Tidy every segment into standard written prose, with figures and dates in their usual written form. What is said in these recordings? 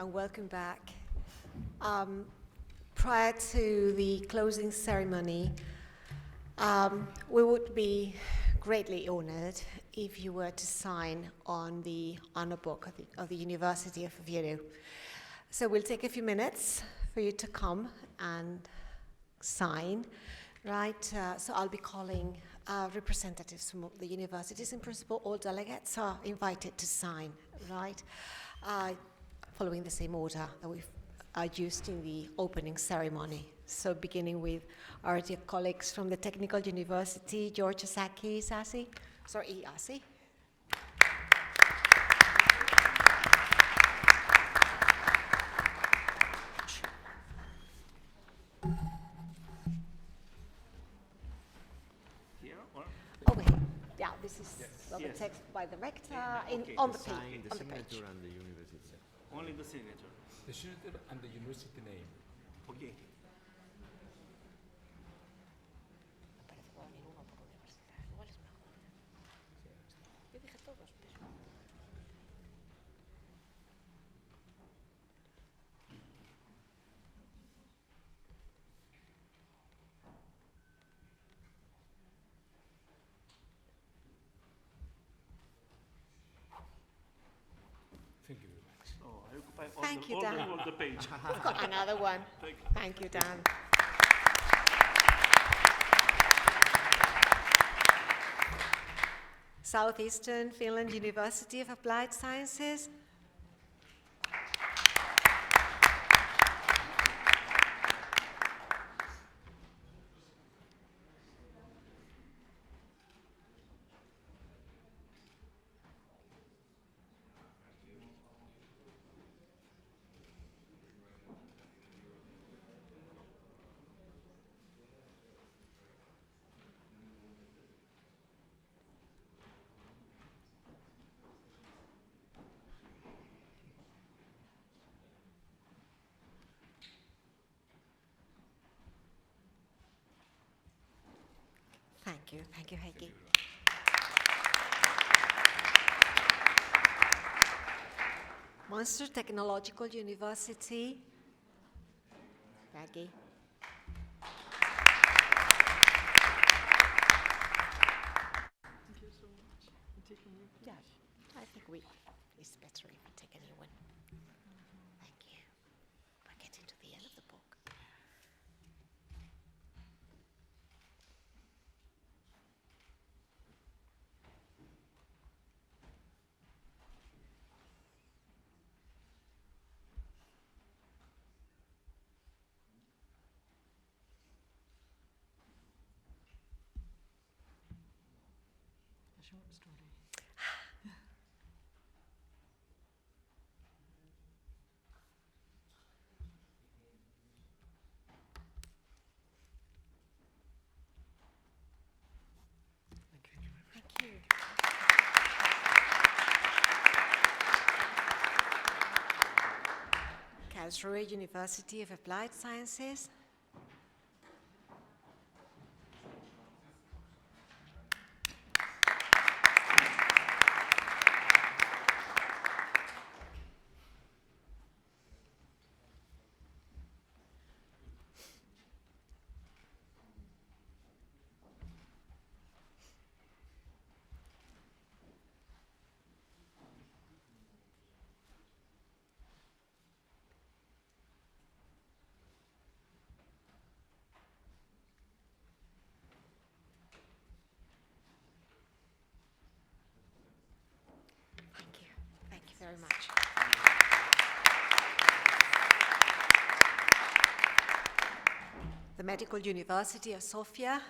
and welcome back. Prior to the closing ceremony, we would be greatly honored if you were to sign on the honor book of the University of Oviedo. So we'll take a few minutes for you to come and sign, right? So I'll be calling representatives from the universities. In principle, all delegates are invited to sign, right? Following the same order that we've used in the opening ceremony. So beginning with our dear colleagues from the Technical University, George Asaki. Here or? Over here. Yeah, this is the Yes. text by the rector Okay. on the Sign page. the On the page. signature and the university. Only the signature. The signature and the university name. Okay. Thank you very much. Oh, I occupy Thank you, all Dan. all the page. We've got another one. Thank you. Thank you, Dan. Southeastern Finland University of Applied Sciences. Thank you, Heikki. Munster Technological University. Maggie. Thank you so much for taking me. Yeah, I think it's better if we take a new one. Thank you. We're getting to the end of the book. A short story. Thank you. Thank you. Karlsruhe University of Applied Sciences. Thank you very much. The Medical University of Sofia.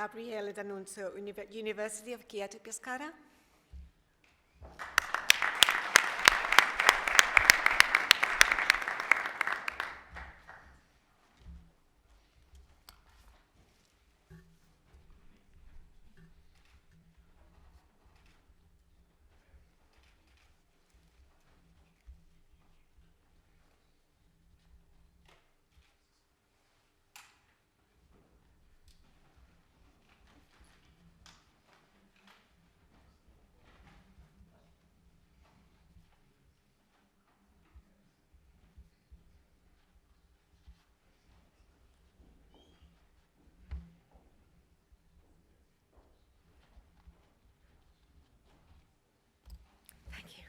Gabriele D'Annunzio, University of Chieti Pescara. Thank you.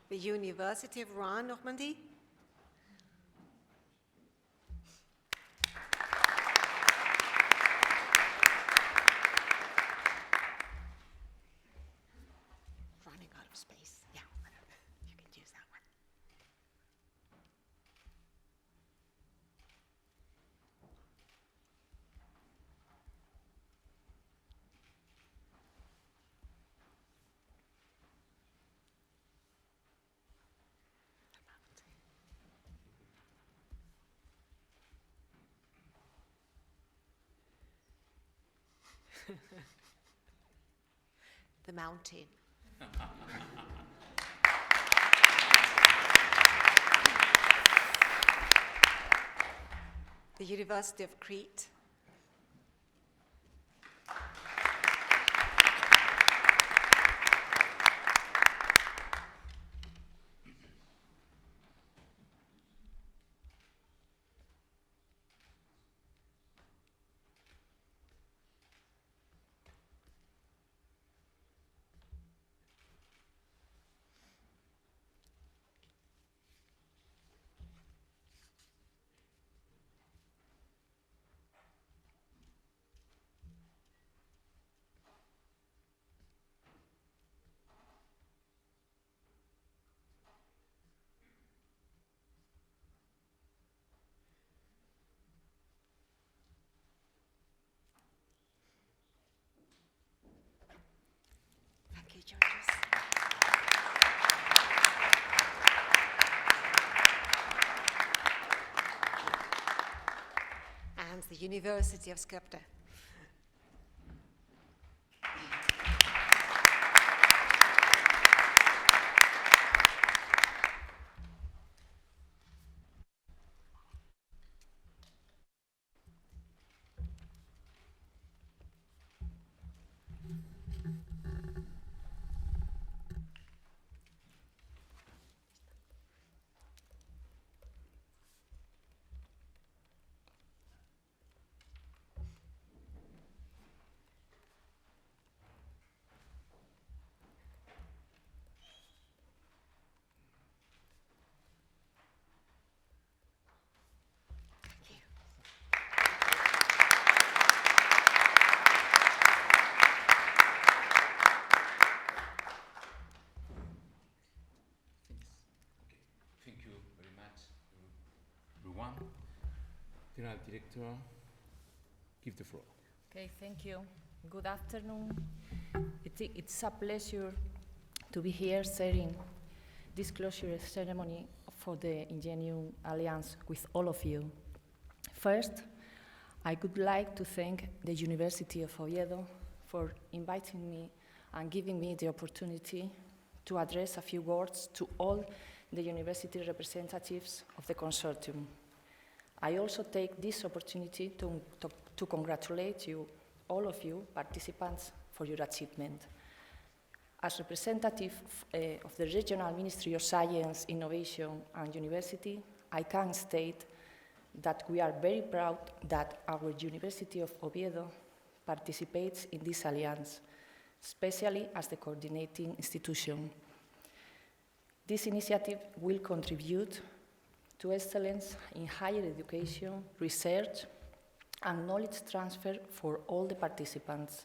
The University of Rouen, Normandy. Running out of space. Yeah, you can use that one. The mountain. The University of Crete. Thank you, Georges. And the University of Skopje. Thank you very much, everyone. General Director, give the floor. Okay, thank you. Good afternoon. It's a pleasure to be here sharing this closure ceremony for the Ingenium Alliance with all of you. First, I would like to thank the University of Oviedo for inviting me and giving me the opportunity to address a few words to all the university representatives of the consortium. I also take this opportunity to congratulate you, all of you participants, for your achievement. As representative of the Regional Ministry of Science, Innovation and University, I can state that we are very proud that our University of Oviedo participates in this alliance, especially as the coordinating institution. This initiative will contribute to excellence in higher education, research, and knowledge transfer for all the participants.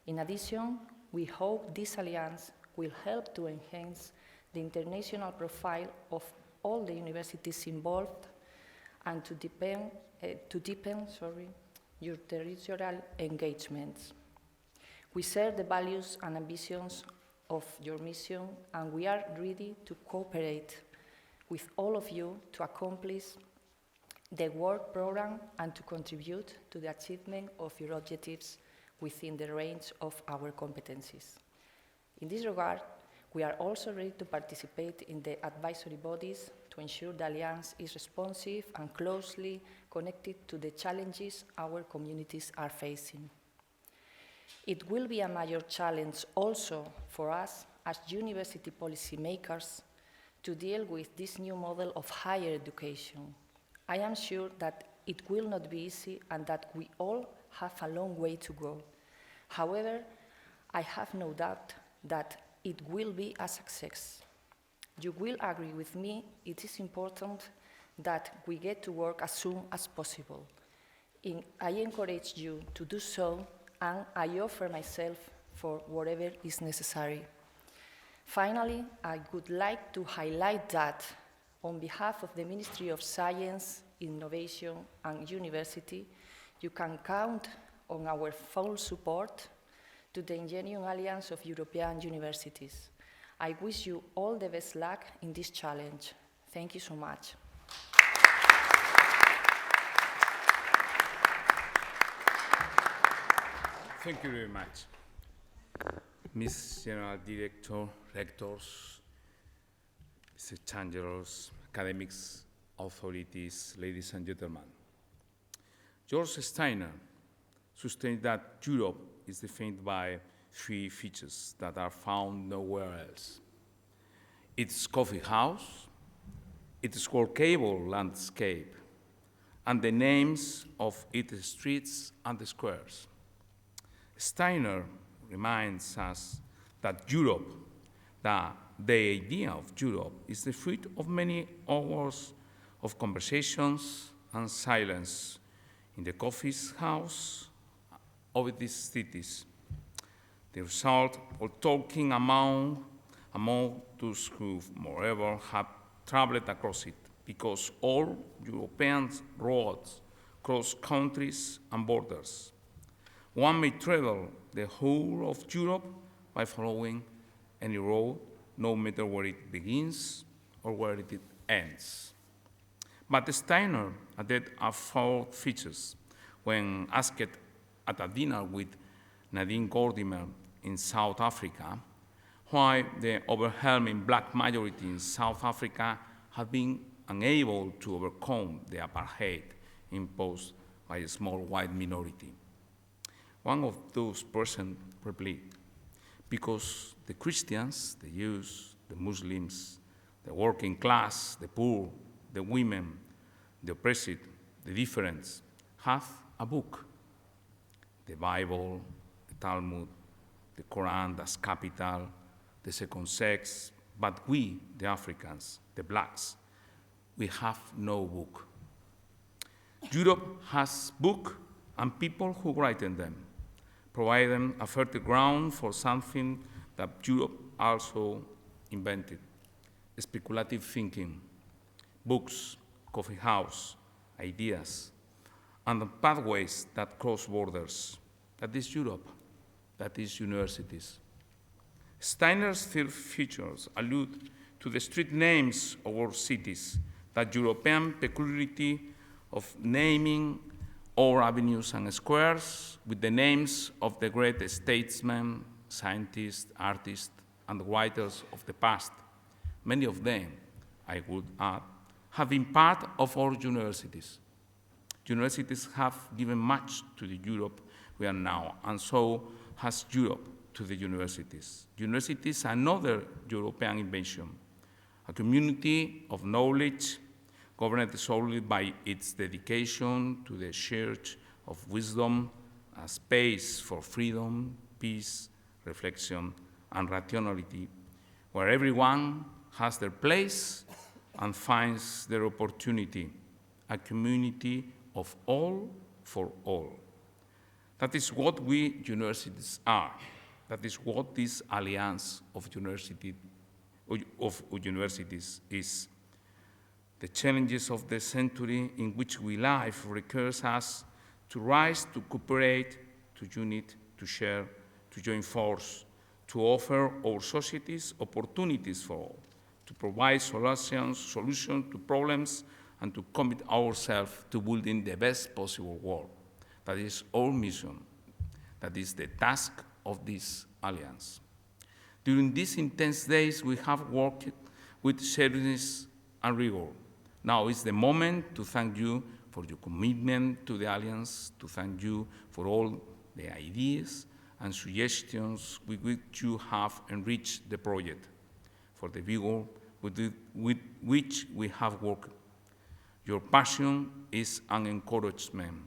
In addition, we hope this alliance will help to enhance the international profile of all the universities involved and to deepen your territorial engagements. We share the values and ambitions of your mission, and we are ready to cooperate with all of you to accomplish the work program and to contribute to the achievement of your objectives within the range of our competencies. In this regard, we are also ready to participate in the advisory bodies to ensure the Alliance is responsive and closely connected to the challenges our communities are facing. It will be a major challenge also for us as university policymakers to deal with this new model of higher education. I am sure that it will not be easy and that we all have a long way to go. However, I have no doubt that it will be a success. You will agree with me, it is important that we get to work as soon as possible. I encourage you to do so, and I offer myself for whatever is necessary. Finally, I would like to highlight that on behalf of the Ministry of Science, Innovation and University, you can count on our full support to the INGENIUM Alliance of European Universities. I wish you all the best luck in this challenge. Thank you so much. Thank you very much. Ms. General Director, Rectors, Mr. Chancellors, academics, authorities, ladies and gentlemen. George Steiner sustained that Europe is defined by three features that are found nowhere else. Its coffee house, its workable landscape, and the names of its streets and squares. Steiner reminds us that Europe, the idea of Europe, is the fruit of many hours of conversations and silence in the coffee house of these cities. The result of talking among those who, moreover, have traveled across it, because all European roads cross countries and borders. One may travel the whole of Europe by following any road, no matter where it begins or where it ends. But Steiner added four features when asked at a dinner with Nadine Gordimer in South Africa why the overwhelming black majority in South Africa had been unable to overcome the apartheid imposed by a small white minority. One of those persons replied, because the Christians, the Jews, the Muslims, the working class, the poor, the women, the oppressed, the different, have a book. The Bible, the Talmud, the Quran as capital, the second sex, but we, the Africans, the blacks, we have no book. Europe has book and people who write in them, providing a fertile ground for something that Europe also invented: speculative thinking, books, coffee house, ideas, and the pathways that cross borders. That is Europe, that is universities. Steiner's third features allude to the street names of our cities, that European peculiarity of naming our avenues and squares with the names of the great statesmen, scientists, artists, and writers of the past. Many of them, I would add, have been part of our universities. Universities have given much to the Europe we are now, and so has Europe to the universities. Universities are another European invention, a community of knowledge governed solely by its dedication to the search of wisdom, a space for freedom, peace, reflection, and rationality, where everyone has their place and finds their opportunity, a community of all for all. That is what we universities are. That is what this Alliance of Universities is. The challenges of the century in which we live requires us to rise, to cooperate, to unite, to share, to join force, to offer our societies opportunities for all, to provide solutions to problems, and to commit ourselves to building the best possible world. That is our mission. That is the task of this alliance. During these intense days, we have worked with seriousness and rigor. Now is the moment to thank you for your commitment to the alliance, to thank you for all the ideas and suggestions with which you have enriched the project, for the vigor with which we have worked. Your passion is an encouragement.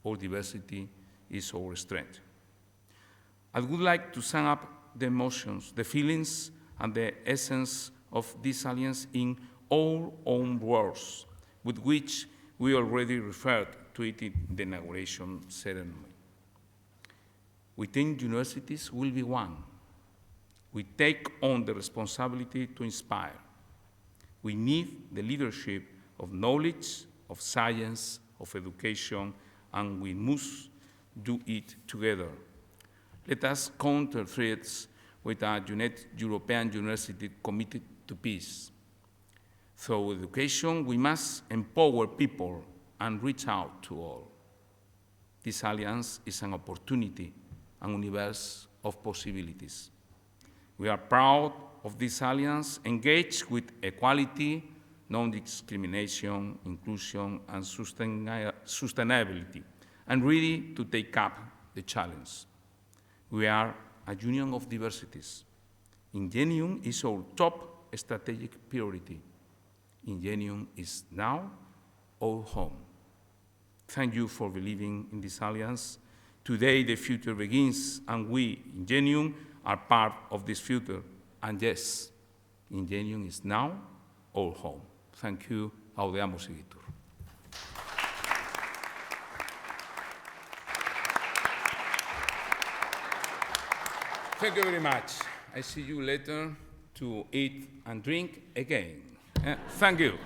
Our diversity is our strength. I would like to sum up the emotions, the feelings, and the essence of this alliance in our own words, with which we already referred to it in the inauguration ceremony. We think universities will be one. We take on the responsibility to inspire. We need the leadership of knowledge, of science, of education, and we must do it together. Let us counter threats with a united European university committed to peace. Through education, we must empower people and reach out to all. This alliance is an opportunity, an universe of possibilities. We are proud of this alliance, engaged with equality, non-discrimination, inclusion, and sustainability, and ready to take up the challenge. We are a union of diversities. Ingenium is our top strategic priority. Ingenium is now our home. Thank you for believing in this alliance. Today, the future begins, and we, Ingenium, are part of this future. And yes, Ingenium is now our home. Thank you. Audeamus igitur. Thank you very much. I see you later to eat and drink again. Thank you.